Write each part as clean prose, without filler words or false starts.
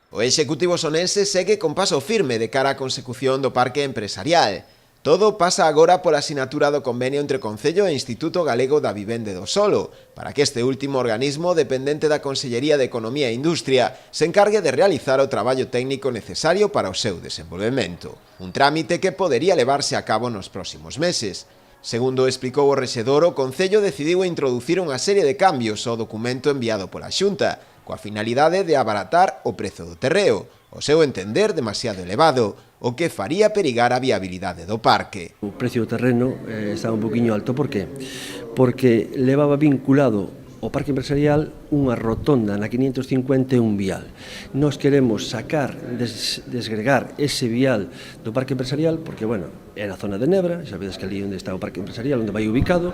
O Executivo sonense segue con paso firme de cara á consecución do parque empresarial. Todo pasa agora pola asinatura do convenio entre Concello e Instituto Galego da Vivenda e do Solo, para que este último organismo dependente da Consellería de Economía e Industria se encargue de realizar o traballo técnico necesario para o seu desenvolvemento. Un trámite que podería levarse a cabo nos próximos meses. Segundo explicou o rexedor, o Concello decidiu introducir unha serie de cambios ao documento enviado pola Xunta, coa finalidade de abaratar o prezo do terreo, o seu entender demasiado elevado, o que faría perigar a viabilidade do parque. O precio do terreno estaba un poquinho alto, por qué? Porque levaba vinculado o parque empresarial unha rotonda na 550 e un vial. Nós queremos sacar, desgregar ese vial do parque empresarial, porque, bueno, é na zona de Nebra, sabedes que ali onde está o parque empresarial, onde vai ubicado,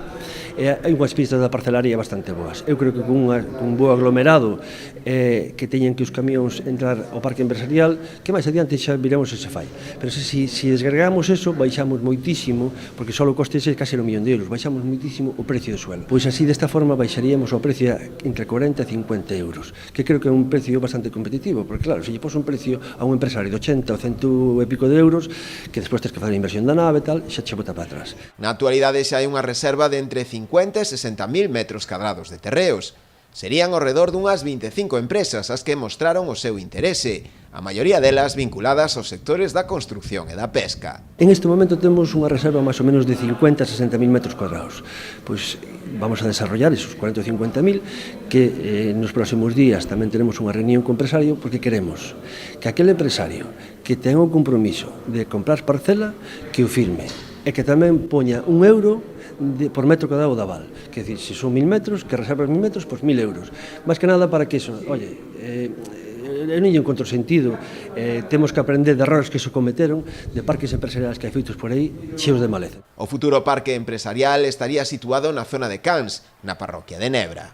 e hai unhas pistas da parcelaria bastante boas. Eu creo que con un bo aglomerado que teñen que os camións entrar ao parque empresarial, que máis adiante xa viremos se se fai. Pero se desgregamos eso, baixamos moitísimo, porque só o coste é case 1 millón de euros, baixamos moitísimo o precio do suelo. Pois así, desta forma, baixaríamos o precio entre 40 e 50 euros, que creo que é un precio bastante competitivo, porque claro, se lle pos un precio a un empresario de 80 ou 100 e pico de euros, que despois tens que fazer a inversión da nave e tal, xa che bota para atrás. Na actualidade xa hai unha reserva de entre 50 e 60.000 metros cadrados de terreos. Serían ao redor dunhas 25 empresas as que mostraron o seu interese, a maioría delas vinculadas aos sectores da construción e da pesca. En este momento temos unha reserva máis ou menos de 50 a 60.000 metros cuadrados. Pois vamos a desarrollar esos 40 ou 50.000 que nos próximos días tamén teremos unha reunión co empresario, porque queremos que aquele empresario que ten o compromiso de comprar parcela, que o firme e que tamén poña €1 por metro cuadrado de aval. Que decir, se son 1.000 metros, que reservas 1.000 metros, pois €1.000. Máis que nada para que eso, oye, eu non lle encontro sentido, temos que aprender de errores que se cometeron, de parques empresariais que hai feitos por aí, cheos de maleza. O futuro parque empresarial estaría situado na zona de Cans, na parroquia de Nebra.